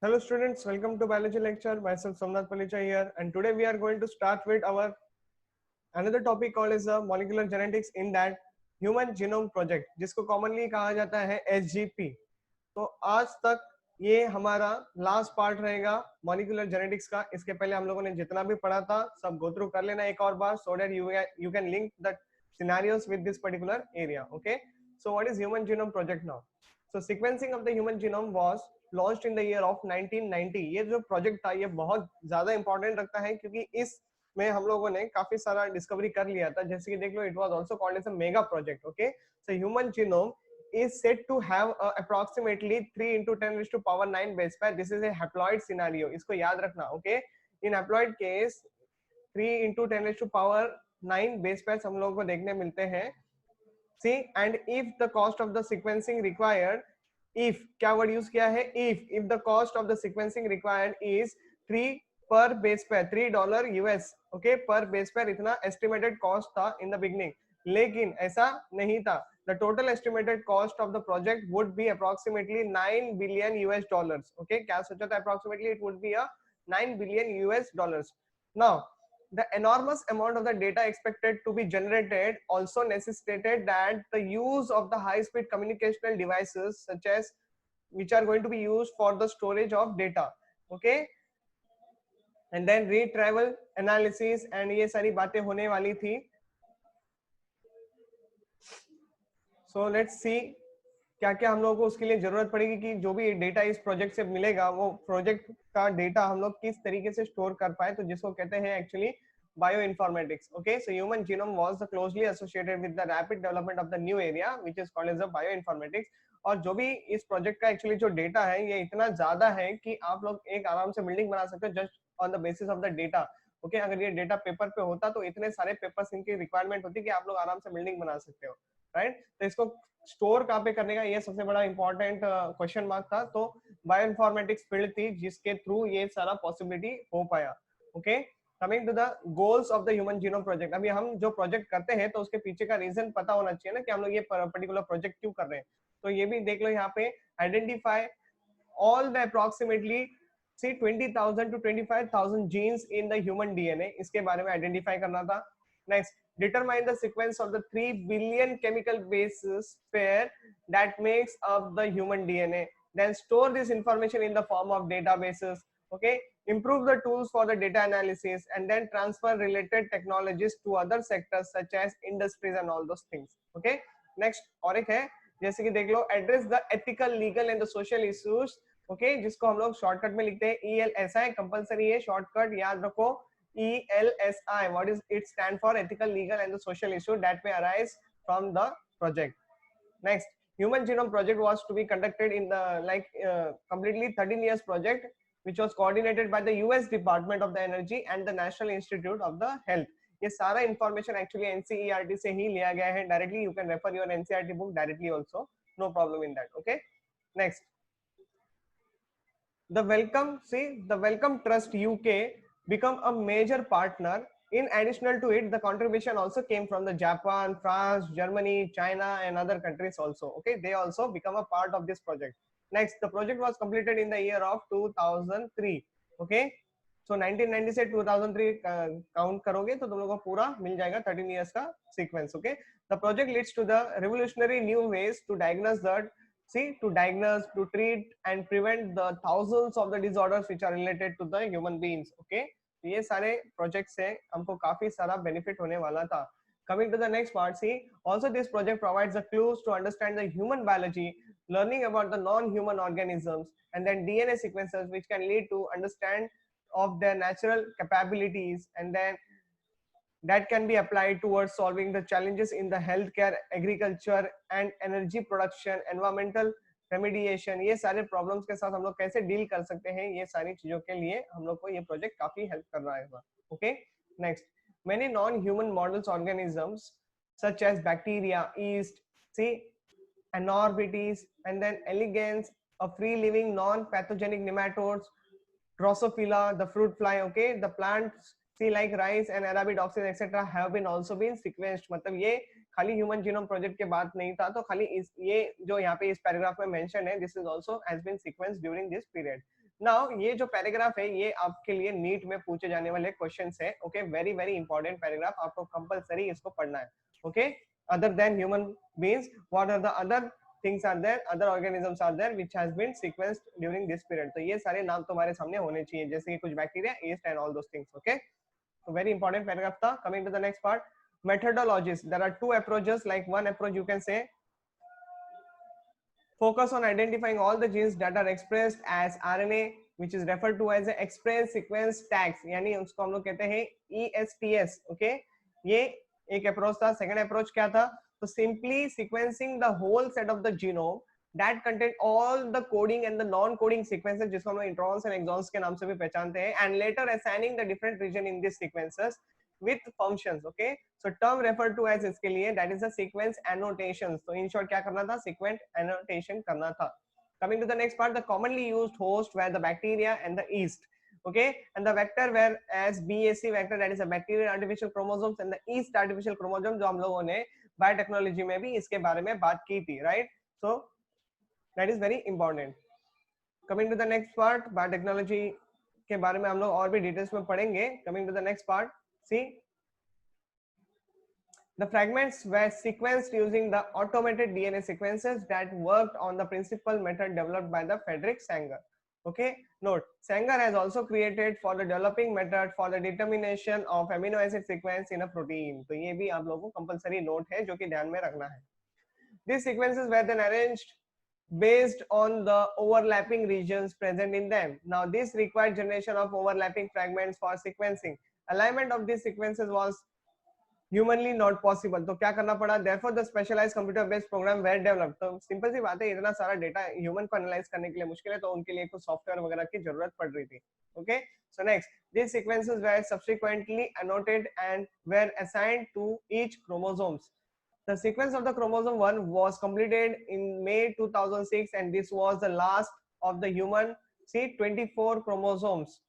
Hello students, welcome to biology lecture. Myself Somnath Palicha here, and today we are going to start with our another topic called is molecular genetics in that human genome project, जिसको commonly कहा जाता है SGP. तो आज तक ये हमारा last part रहेगा मॉलिक्यूलर जेनेटिक्स का. इसके पहले हम लोगों ने जितना भी पढ़ा था सब गो थ्रू कर लेना एक और बार, so that you can link the scenarios with this particular area. Okay, so what is human genome project now? So sequencing of the human genome was launched in the year of 1990. ये जो project था ये बहुत ज्यादा important रखता है क्योंकि इस में हम लोगों ने काफी सारा डिस्कवरी कर लिया था. जैसे कि देख लो, it was also called as a mega project. Okay, so human genome is said to have approximately 3 into 10 raised to power 9 base pair. This is a haploid scenario. इसको याद रखना. Okay, in haploid case 3 into 10 raised to power 9 base pairs हम लोगों को देखने मिलते हैं. See, and if the cost of the sequencing required, if क्या वर्ड यूज किया है, if the cost of the sequencing required is 3 per base pair, $3 US. okay, per base pair इतना estimated cost था in the beginning, लेकिन ऐसा नहीं था. The total estimated cost of the project would be approximately 9 billion US dollars. Okay, क्या सोचा था? Approximately it would be a 9 billion US dollars. Now the enormous amount of the data expected to be generated also necessitated that the use of the high speed communicational devices such as which are going to be used for the storage of data. Okay, and then retrieval analysis and ये सारी बातें होने वाली थी. So let's see क्या क्या हम लोगों को उसके लिए जरूरत पड़ेगी कि जो भी डेटा इस प्रोजेक्ट से मिलेगा वो प्रोजेक्ट का डेटा हम लोग किस तरीके से स्टोर कर पाए, तो जिसको कहते हैं actually bioinformatics. Okay, so human genome was closely associated with the rapid development of the new area which is called as the bioinformatics. और जो भी इस प्रोजेक्ट का एक्चुअली जो डेटा है ये इतना ज्यादा है कि आप लोग एक आराम से बिल्डिंग बना सकते हो just on the basis of the data. Okay, अगर ये डेटा पेपर पे होता तो इतने सारे पेपर्स इनकी रिक्वायरमेंट होती कि आप लोग आराम से बिल्डिंग बना सकते हो, राइट? तो इसको स्टोर कहाँ पे करने का ये सबसे बड़ा इंपॉर्टेंट क्वेश्चन मार्क था. तो बायोइन्फॉर्मेटिक्स फील्ड थी जिसके थ्रू ये सारा पॉसिबिलिटी हो पाया. Okay, coming to the goals of the human genome project. अभी हम जो प्रोजेक्ट करते हैं तो उसके पीछे का रीजन पता होना चाहिए ना कि हम लोग ये पर्टिकुलर प्रोजेक्ट क्यों कर रहे हैं. तो ये भी देख लो यहाँ पे, identify all the approximately see 20,000 to 25,000 genes in the human DNA. इसके बारे में आइडेंटिफाई करना था. Next, determine the sequence of the 3 billion chemical bases pair that makes up the human DNA. Then store this information in the form of databases. Okay, improve the tools for the data analysis and then transfer related technologies to other sectors such as industries and all those things. Okay, next और एक है जैसे कि देख लो, address the ethical legal and the social issues. Okay, जिसको हम लोग शॉर्टकट में लिखते हैं ELSI. कंपलसरी है शॉर्टकट, याद रखो ELSI. What is it? Stand for ethical legal and the social issue that may arise from the project. Next, human genome project was to be conducted in the completely 13 years project which was coordinated by the US Department of the Energy and the National Institute of the Health. ये सारा information actually NCERT से ही लिया गया है directly. You can refer your NCERT book directly also, no problem in that. Okay, next, the Wellcome Trust UK become a major partner. In addition to it, the contribution also came from the Japan, France, Germany, China and other countries also. Okay, they also become a part of this project. Next, the project was completed in the year of 2003. Okay, so 1990 से 2003 count करोगे तो तुम लोगों को पूरा मिल जाएगा 13 years का sequence. Okay, the project leads to the revolutionary new ways to diagnose, to treat and prevent the thousands of the disorders which are related to the human beings. Okay, ये सारे प्रोजेक्ट से हमको काफी सारा benefit होने वाला था. Coming to the next part, see, also this project provides the clues to understand the human biology, learning about the non-human organisms and then DNA sequences which can lead to understand of their natural capabilities and then that can be applied towards solving the challenges in the healthcare, agriculture and energy production, environmental remediation. ये सारे problems के साथ हम लोग कैसे deal कर सकते हैं, ये सारी चीजों के लिए हम लोग को ये प्रोजेक्ट काफी हेल्प कर रहा है. Okay, next, many non-human models organisms such as bacteria, yeast, see, anorbites and then elegans, a free living non-pathogenic nematodes, Drosophila, the fruit fly. Okay, the plants see like rice and arabidopsis etcetera have been also been sequenced. मतलब ये खाली human genome project के बात नहीं था, तो खाली ये जो यहाँ पे इस पैराग्राफ में मेंशन है, this is also has been sequenced during this period. Now ये जो पैराग्राफ है ये आपके लिए नीट में पूछे जाने वाले क्वेश्चंस है। Okay, very very important paragraph, आपको कंपलसरी इसको पढ़ना है। Okay, other than human beings what are the other things are there, other organisms are there which has been sequenced during this period। तो ये सारे नाम तुम्हारे सामने होने चाहिए, जैसे कि कुछ bacteria, yeast and all those things। okay, so very important paragraph था। coming to the next part, methodologies, there are two approaches, like one approach you can say focus on identifying all the genes that are expressed as RNA which is referred to as a express sequence tags, यानी उसको हम लोग कहते हैं ESTS। okay, ये एक approach था। Second approach क्या था? तो simply sequencing the whole set of the genome that contain all the coding and the non coding sequences, जिसको हम लोग इंट्रॉन्स एंड एक्सॉन्स के नाम से भी पहचानते हैं, and later assigning the different region in these sequences with functions। okay, so term referred to as इसके लिए that is the sequence annotations। तो in short क्या करना था? sequence annotation करना था। coming to the next part, the commonly used host were the bacteria and the yeast। okay, and the vector were as BAC vector, that is a bacterial artificial chromosomes, and the yeast artificial chromosome, जो हम लोगों ने biotechnology में भी इसके बारे में बात की थी, right? So that is very important. Coming to the next part, biotechnology के बारे में हम लोग और भी डिटेल्स में पढ़ेंगे। Coming to the next part, see the fragments were sequenced using the automated DNA sequences that worked on the principal method developed by the Frederick Sanger। okay, note Sanger has also created for the developing method for the determination of amino acid sequence in a protein। तो ये भी आप लोगों को compulsory note है जो कि ध्यान में रखना है। These sequences were then arranged based on the overlapping regions present in them। now this required generation of overlapping fragments for sequencing। alignment of these sequences was humanly not possible। तो क्या करना पड़ा? therefore the specialized computer based program were developed। तो simple सी बात है, इतना सारा data human को एनालाइज करने के लिए मुश्किल है, तो उनके लिए कुछ सॉफ्टवेयर वगैरह की जरूरत पड़ रही थी। okay, so next these sequences were subsequently annotated and were assigned to each chromosomes। the sequence of the chromosome 1 was completed in May 2006 and this was the last of the human, see 24 chromosomes।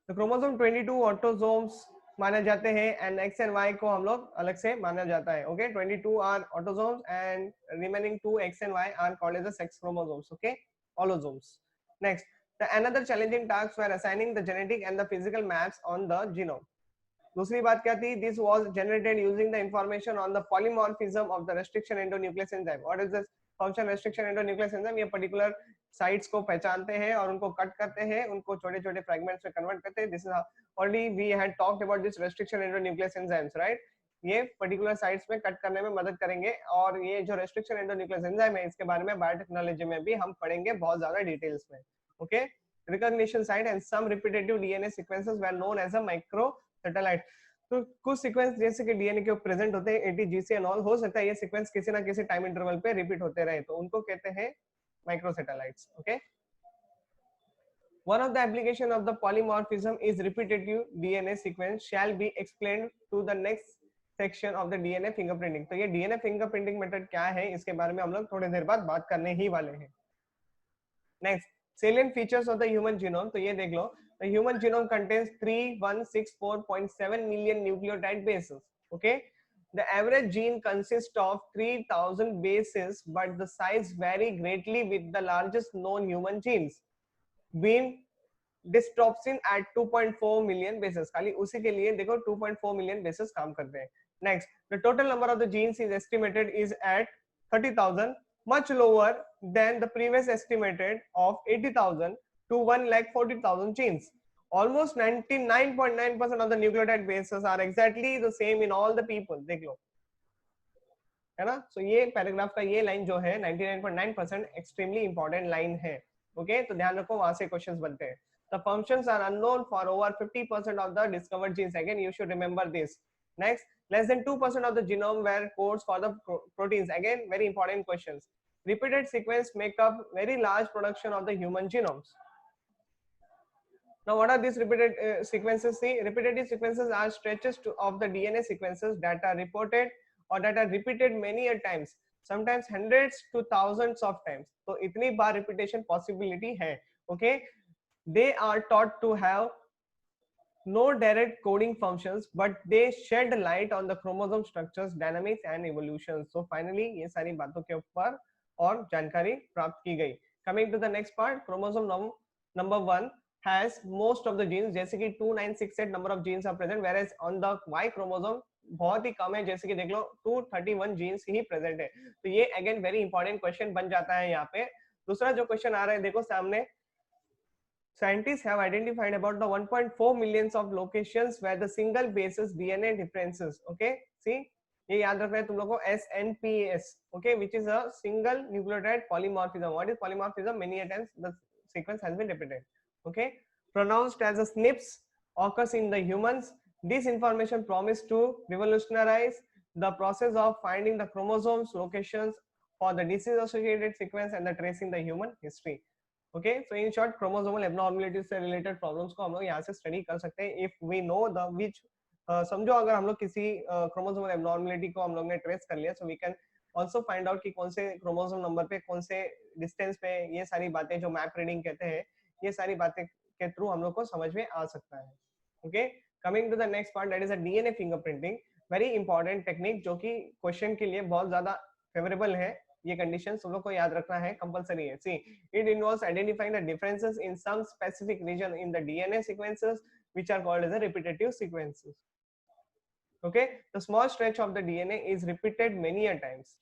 the chromosome 22 autosomes माना जाते हैं and x and Y को हम लोग अलग से माना जाता है। Okay, 22 are autosomes and remaining 2 X and Y are called as the sex chromosomes. Okay, allosomes. Next, the another challenging task were assigning the genetic and the physical maps on the genome. दूसरी बात क्या थी? This was generated using the information on the polymorphism of the restriction endonuclease enzyme. What is this function restriction endonuclease enzyme? ये particular sites को पहचानते हैं और उनको कट करते हैं, उनको छोटे छोटे फ्रेगमेंट्स में कन्वर्ट करते हैं। This is already we had talked about this restriction endonuclease enzymes, right? ये पर्टिकुलर साइट्स में कट करने में मदद करेंगे और ये जो रेस्ट्रिक्शन एंडोन्यूक्लियस एंजाइम है इसके बारे में बायोटेक्नोलॉजी में भी हम पढ़ेंगे बहुत ज्यादा डिटेल्स में। Okay, recognition site and some repetitive DNA sequences were known as a microsatellite. तो कुछ सीक्वेंस जैसे कि डीएनए के प्रेजेंट होते हैं एटीजीसी एंड ऑल, हो सकता है ये सीक्वेंस किसी ना किसी टाइम इंटरवल पे रिपीट होते रहे, तो उनको कहते हैं microsatellites. Okay, one of the application of the polymorphism is repetitive DNA sequence shall be explained to the next section of the DNA fingerprinting। तो ये DNA fingerprinting मेथड क्या है इसके बारे में हम लोग थोड़ी देर बाद बात करने ही वाले हैं। Next, salient features of the human genome। तो ये देख लो, the human genome contains 3164.7 million nucleotide bases। okay, the average gene consists of 3000 bases but the size vary greatly with the largest known human genes being dystrophin at 2.4 million bases। खाली उसी के लिए देखो 2.4 million bases काम करते हैं। next, the total number of the genes is estimated is at 30,000, much lower than the previous estimated of 80,000 to 1,40,000 genes। almost 99.9% of the nucleotide bases are exactly the same in all the people। देख लो, है ना? so ये paragraph का ये line जो है 99.9% extremely important line है। Okay, तो ध्यान रखो, वहां से क्वेश्चंस बनते हैं। the functions are unknown for over 50% of the discovered genes। again you should remember this। next, less than 2% of the genome were codes for the proteins। again very important questions। repeated sequence make up very large production of the human genomes। now what are these repeated sequences? See, repetitive sequences are stretches of the DNA sequences that are reported or that are repeated many a times, sometimes hundreds to thousands of times। तो इतनी बार repetition possibility है। okay, they are thought to have no direct coding functions but they shed light on the chromosome structures, dynamics and evolution. So finally ये सारी बातों के ऊपर और जानकारी प्राप्त की गई. Coming to the next part, chromosome number 1 has most of the genes, जैसे कि 2968 number of genes are present, whereas on the Y chromosome बहुत ही कम है, जैसे कि देख लो 231 जीन्स ही प्रेजेंट है. तो ये अगेन वेरी इंपॉर्टेंट क्वेश्चन बन जाता है यहाँ पे. दूसरा जो क्वेश्चन आ रहा है देखो सामने, scientists have identified about the 1.4 millions of locations where the single basis DNA differences. Okay, see, ये याद रखना है तुम लोगों को, SNPS, okay, which is a single nucleotide polymorphism. What is polymorphism? Many times the sequence has been repeated. Okay, pronounced as a SNPs, occurs in the humans. This information promised to revolutionize the process of finding the chromosomes locations for the disease associated sequence and the tracing the human history. Okay, so in short chromosomal abnormalities से related problems को हम लोग यहाँ से study कर सकते हैं if we know the which. समझो अगर हम लोग किसी क्रोमोसोमल एब्नॉर्मलिटी को हम लोग ने ट्रेस कर लिया, so we can also find out कि कौन से क्रोमोसोम नंबर पे कौन से डिस्टेंस पे, ये सारी बातें जो मैप रीडिंग कहते हैं, ये सारी बातें के थ्रू हम लोग को समझ में आ सकता है. Okay, coming to the next part, that is a DNA fingerprinting. Very important technique जो कि क्वेश्चन के लिए बहुत ज्यादा फेवरेबल है. ये कंडीशन सब लोग को याद रखना है, कंपलसरी है. See, it involves identifying the differences in some specific region in the DNA sequences which are called as a repetitive sequences. Okay, the small stretch of the DNA is repeated many a times.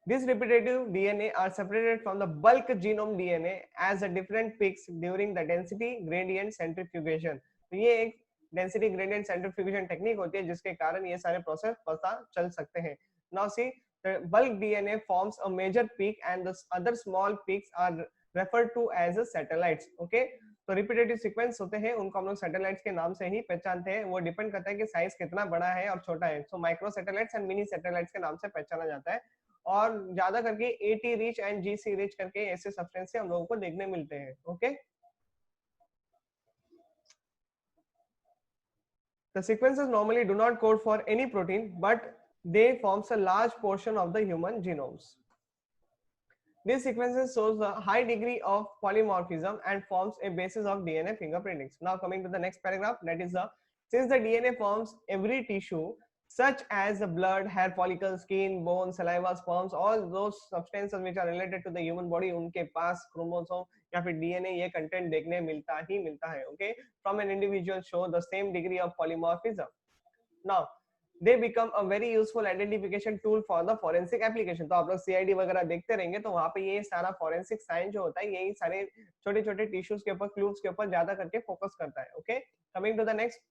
These repetitive DNA are separated from the bulk genome DNA as a different peaks during the density gradient centrifugation. तो ये एक density gradient centrifugation technique होती है जिसके कारण ये सारे process पता चल सकते हैं. Now see, the bulk DNA forms a major peak and the other small peaks are referred to as satellites. Okay, तो रिपीटेटिव सीक्वेंस होते हैं उनको हम लोग सैटेलाइट्स के नाम से ही पहचानते हैं. वो डिपेंड करता है कि साइज कितना बड़ा है और छोटा है. So micro satellites and mini satellites के नाम से पहचाना जाता है. और ज्यादा करके AT rich and GC rich करके ऐसे सब्सटेंस हम लोगों को देखने मिलते हैं. Okay, the sequences normally do not code for any protein but they forms a large portion of the human genomes. These sequences shows a high degree of polymorphism and forms a basis of DNA fingerprinting. Now coming to the next paragraph, that is since the DNA forms every tissue such as the blood, hair follicles, skin, bone, saliva, sperms, all those substances which are related to the human body, उनके पास chromosome या फिर DNA ये content देखने मिलता ही मिलता है. Okay, from an individual show the same degree of polymorphism. Now they become a very useful identification tool for the forensic application. तो आप लोग CID वगैरह देखते रहेंगे तो वहाँ पे ये सारा forensic science जो होता है यही सारे छोटे छोटे टिश्यूज के ऊपर, क्लूव्स के ऊपर ज्यादा करके फोकस करता है. Okay, coming to the next,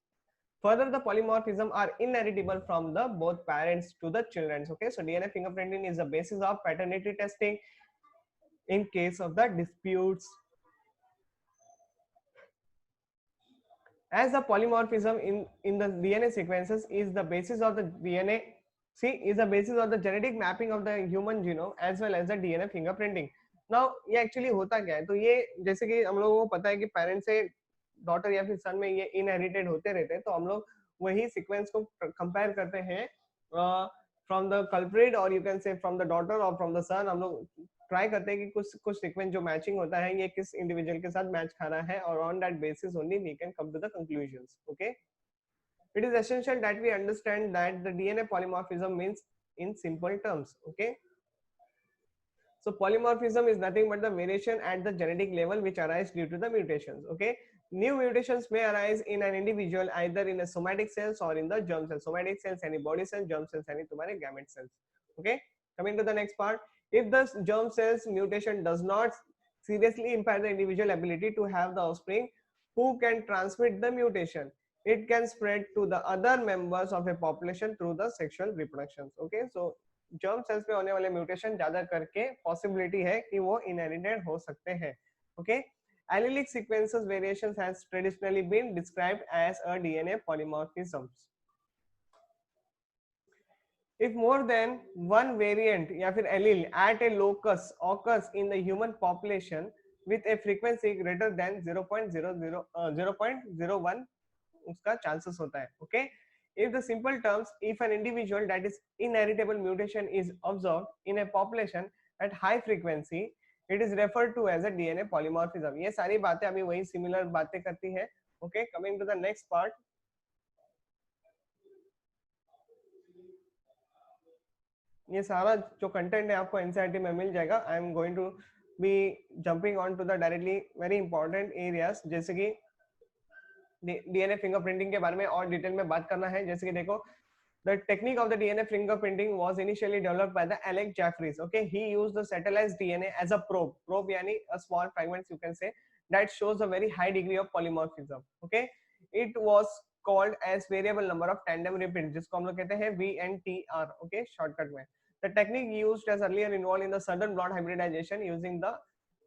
further the polymorphism are inheritable from the both parents to the children. Okay, so DNA fingerprinting is the basis of paternity testing in case of the disputes. As the polymorphism in the DNA sequences is the basis of the DNA, see, is the basis of the genetic mapping of the human genome as well as the DNA fingerprinting. Now ये actually होता क्या है, तो ये जैसे कि हम लोगों को पता है कि पेरेंट्स से डॉटर या फिर सन में ये इनहेरिटेड होते रहते हैं, तो हम लोग वही सीक्वेंस को कंपेयर करते हैं फ्रॉम द कल्प्रिट और यू कैन से फ्रॉम द डॉटर और फ्रॉम द सन. हम लोग ट्राई करते हैं कि कुछ सीक्वेंस जो मैचिंग होता है ये किस इंडिविजुअल के साथ मैच खा रहा है और on that basis only we can come to the conclusions. Okay, it is essential that we understand that the DNA polymorphism means in simple terms. Okay, so polymorphism is nothing but the variation at the genetic level which arise due to the mutations. Okay, new mutations may arise in an individual either in a somatic cells or in the germ cells. Somatic cells any body cells, germ cells any तुम्हारे gamete cells. Okay, coming to the next part, if the germ cells mutation does not seriously impair the individual ability to have the offspring who can transmit the mutation, it can spread to the other members of a population through the sexual reproduction. Okay, so germ cells में होने वाले mutation ज्यादा करके possibility है कि वो inherited हो सकते हैं. Okay, allelic sequences variations has traditionally been described as a DNA polymorphisms. If more than one variant या फिर allele at a locus occurs in the human population with a frequency greater than 0.01 उसका chances होता है. Okay, if the simple terms, if an individual that is inheritable mutation is observed in a population at high frequency, it is referred to as a DNA polymorphism. ये सारी बातें अभी वही similar बातें करती है okay, coming to the next part, ये सारा जो कंटेंट है आपको एनसीईआरटी में मिल जाएगा। I am going to be jumping on to the directly very important areas, जैसे कि डीएनए फिंगरप्रिंटिंग के बारे में और डिटेल में बात करना है। जैसे कि देखो, the technique of the DNA fingerprinting was initially developed by the Alec Jeffreys. Okay, he used the satellite DNA as a probe. Probe yani a small fragments you can say that shows a very high degree of polymorphism. Okay, it was called as variable number of tandem repeats, जिसको हम लोग कहते हैं VNTR. Okay, shortcut में. The technique used as earlier involved in the southern blot hybridization using the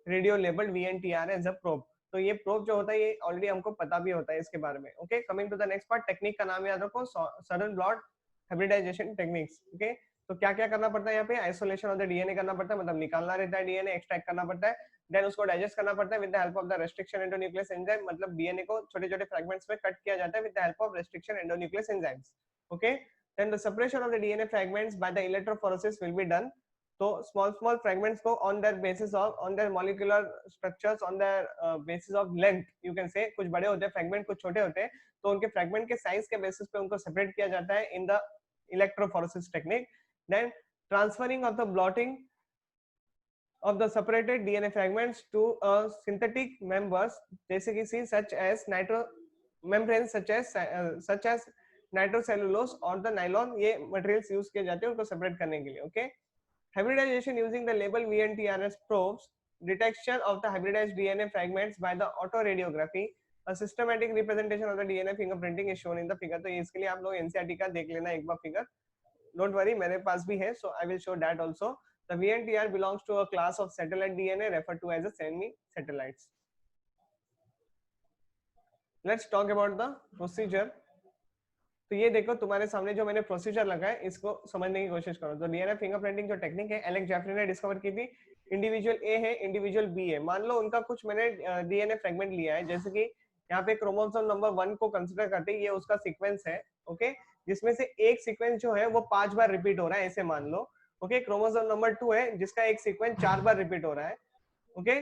radio labeled VNTR as a probe. तो ये probe जो होता है ये ऑलरेडी हमको पता भी होता है इसके बारे में। Okay, coming to the next part, technique का नाम याद रखो, Southern blot hybridisation techniques. Okay, तो क्या क्या करना पड़ता है यहाँ पे, आइसोलेशन ऑफ द डीएनए करना पड़ता है, मतलब निकालना रहता है डीएनए, एक्सट्रैक्ट करना पड़ता है, देन उसको डाइजेस्ट करना पड़ता है with the help of the restriction endonuclease enzyme, मतलब डीएनए को छोटे छोटे फ्रैगमेंट्स में कट किया जाता है with the help of restriction endonuclease enzymes. Okay, then the separation of the DNA fragments by the electrophoresis will be done. तो small small fragments को on their basis of on their molecular structures on their basis of length you can say, कुछ बड़े होते हैं fragment, कुछ छोटे होते हैं, तो उनके फ्रैगमेंट के साइज के बेसिस पे उनको सेपरेट किया जाता है in the electrophoresis technique. Then transferring of the blotting of the separated DNA fragments to synthetic members, जैसे कि such as nitro membranes such as nitrocellulose और the nylon, ये materials use किए जाते हैं उनको separate करने के लिए। Okay, hybridization using the label VNTRS probes, detection of the hybridized DNA fragments by the autoradiography, a systematic representation of the DNA fingerprinting is shown in the figure। तो इसके लिए आप लोग एनसीईआरटी का देख लेना एक बार फिगर, डोंट वरी मेरे पास भी है, so I will show that also. The VNTR belongs to a class of satellite DNA referred to as a semi satellites। Let's talk about the procedure। तो ये देखो तुम्हारे सामने जो मैंने प्रोसीजर लगा है इसको समझने की कोशिश करो। तो डीएनए फिंगरप्रिंटिंग जो टेक्निक है एलेक्स जेफरी ने डिस्कवर की थी। इंडिविजुअल ए है, इंडिविजुअल बी है, मान लो उनका कुछ मैंने डीएनए फ्रेगमेंट लिया है, जैसे कि यहाँ पे क्रोमोसोम नंबर 1 को कंसीडर करते हैं, ये उसका सीक्वेंस है। ओके, जिसमें से एक सीक्वेंस जो है वो 5 बार रिपीट हो रहा है, ऐसे मान लो। ओके, क्रोमोसोम नंबर 2 है जिसका एक सीक्वेंस 4 बार रिपीट हो रहा है। ओके,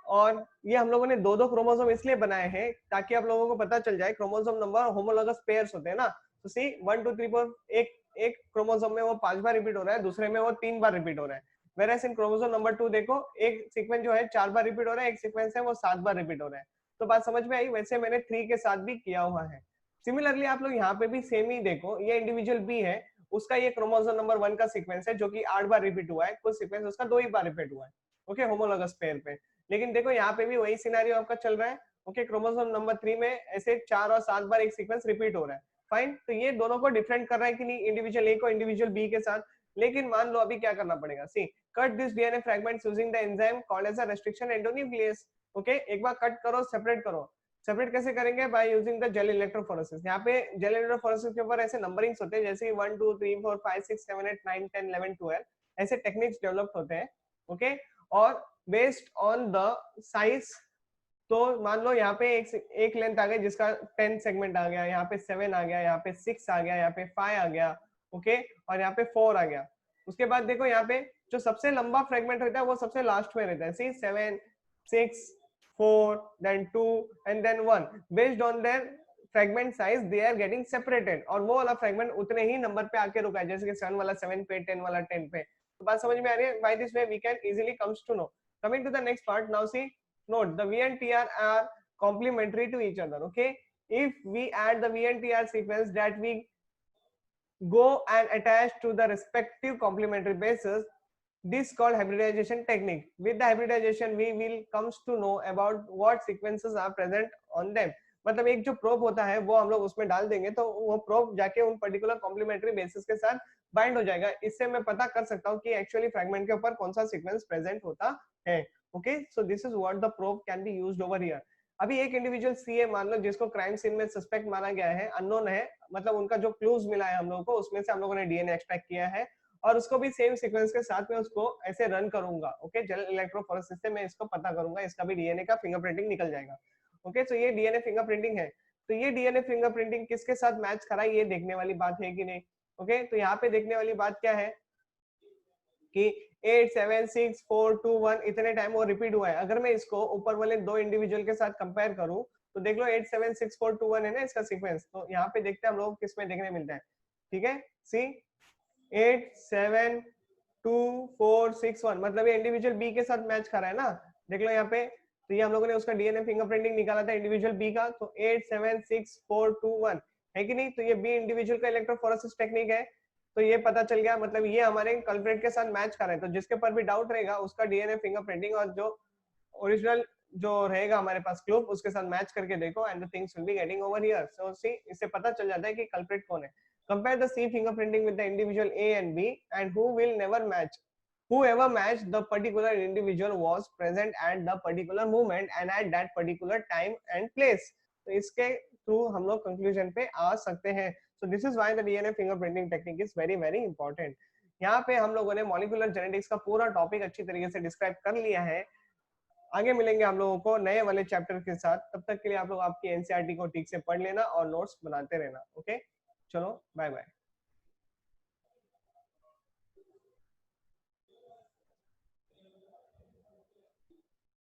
और ये हम लोगों ने दो दो क्रोमोसोम इसलिए बनाए हैं ताकि आप लोगों को पता चल जाए क्रोमोसोम नंबर होमोलोगस पेयर्स होते हैं ना, तो सी 1 2 3 4 एक क्रोमोसोम में वो 5 बार रिपीट हो रहा है, दूसरे में वो 3 बार रिपीट हो रहा है। वेरएस इन क्रोमोसोम नंबर 2 देखो एक सीक्वेंस जो है 4 बार रिपीट हो रहा है, एक सीक्वेंस है वो 7 बार रिपीट हो रहा है। तो बात समझ में आई? वैसे मैंने 3 के साथ भी किया हुआ है। सिमिलरली आप लोग यहाँ पे भी सेम ही देखो, ये इंडिविजुअल बी है, उसका ये क्रोमोसोम नंबर 1 का सीक्वेंस है जो कि 8 बार रिपीट हुआ है, कुछ सीक्वेंस उसका 2 ही बार रिपीट हुआ है। ओके, होमोलोगस पेयर पे। लेकिन देखो यहाँ पे भी वही सिनेरियो आपका चल रहा है। ओके, क्रोमोसोम नंबर 3 में ऐसे 4 और 7 बार एक सीक्वेंस रिपीट हो रहा है। फाइन, तो ये दोनों को डिफरेंट कर रहा है कि नहीं, इंडिविजुअल ए को इंडिविजुअल बी के साथ। लेकिन मान लो अभी क्या करना पड़ेगा, see cut this DNA fragments using the enzyme called as a restriction endonuclease. Okay, एक बार कट करो, सेपरेट करो। सेपरेट कैसे करेंगे? By using the gel electrophoresis. यहाँ पे जेल इलेक्ट्रोफोरेसिस के ऊपर ऐसे नंबरिंग्स होते हैं, जैसे 1 2 3 4 5 6 7 8 9 10 11 12 ऐसे टेक्निक्स डेवलप होते हैं। ओके, और बेस्ड ऑन द साइज, तो मान लो यहाँ पे एक लेंथ आ गई जिसका 10 सेगमेंट आ गया, यहाँ पे 7 आ गया, यहाँ पे 6 आ गया, यहाँ पे 5 आ गया। ओके, और यहाँ पे 4 आ गया। उसके बाद देखो यहाँ पे जो सबसे लंबा फ्रेगमेंट होता है वो सबसे लास्ट में रहता है। सी 7 6 4 then 2 and then 1 based on their fragment size they are getting separated, और वो वाला फ्रेगमेंट उतने ही नंबर पे आके रुका है, जैसे कि 7 वाला 7 पे, 10 वाला 10 पे। तो बात समझ में आ रही है? by this way we can easily comes to know। coming to the next part, now see, note the VNTR are complementary to each other। okay, if we add the VNTR sequence that we go and attach to the respective complementary bases, this called hybridization technique। with the hybridization we will comes to know about what sequences are present on them। मतलब एक जो probe होता है वो हम लोग उसमें डाल देंगे तो वो प्रोब जाके उन पर्टिकुलर कॉम्प्लीमेंट्री बेसिस के साथ बाइंड हो जाएगा। इससे मैं पता कर सकता हूँ कि एक्चुअली फ्रैगमेंट के ऊपर कौन सा सीक्वेंस प्रेजेंट होता है। Okay, so this is what the probe can be used over here. अभी एक इंडिविजुअल सी है, मान लो जिसको क्राइम सीन में सस्पेक्ट माना गया है, अननोन है, मतलब उनका जो क्लूज मिला है हम लोगों को उसमें से हम लोगों ने डीएनए एक्सट्रैक्ट किया है और उसको भी सेम सीक्वेंस के साथ में उसको ऐसे रन करूंगा। ओके, जेल इलेक्ट्रोफोरेसिस से मैं इसको पता करूंगा, इसका भी डीएनए का फिंगरप्रिंटिंग निकल जाएगा। ओके, तो ये डीएनए फिंगरप्रिंटिंग है। तो ये डीएनए फिंगरप्रिंटिंग किसके साथ मैच करा ये देखने वाली बात है कि नहीं। ओके, तो यहाँ पे देखने वाली बात क्या है कि 8 7 6 4 2 1 इतने टाइम वो रिपीट हुआ है। अगर मैं इसको ऊपर वाले दो इंडिविजुअल के साथ कंपेयर करूं तो देख लो 876421 है ना इसका सीक्वेंस, तो यहाँ पे देखते हैं हम लोग किस में देखने मिलता है। ठीक है, सी 872461 मतलब ये इंडिविजुअल बी के साथ मैच कर रहा है ना, देख लो यहाँ पे। तो ये हम लोगों ने उसका डीएनए फिंगरप्रिंटिंग निकाला था इंडिविजुअल बी का, तो 876421 है कि नहीं। तो ये बी इंडिविजुअल का इलेक्ट्रोफोरेसिस टेक्निक है, तो ये पता चल गया, मतलब ये हमारे कल्प्रेट के साथ मैच कर रहे हैं। तो जिसके पर भी डाउट रहेगा उसका डीएनए फिंगरप्रिंटिंग और जो ओरिजिनल जो रहेगा हमारे पास क्लूब उसके साथ मैच करके देखो, and the things will be getting over here. So see, इससे पता चल जाता है कि कल्प्रेट कौन है। Compare the C fingerprinting with the individual A and B and who will never match, whoever matched the particular individual was present at the particular moment and at that particular time and place। तो इसके through हम लोग conclusion पे आ सकते हैं। so this is why the DNA fingerprinting technique is very very important। यहाँ पे हम लोगों ने मॉलिक्यूलर जेनेटिक्स का पूरा टॉपिक अच्छी तरीके से डिस्क्राइब कर लिया है। आगे मिलेंगे हम लोगों को नए वाले चैप्टर के साथ, तब तक के लिए आप लोग आपकी एनसीईआरटी को ठीक से पढ़ लेना और नोट्स बनाते रहना। ओके, चलो बाय बाय।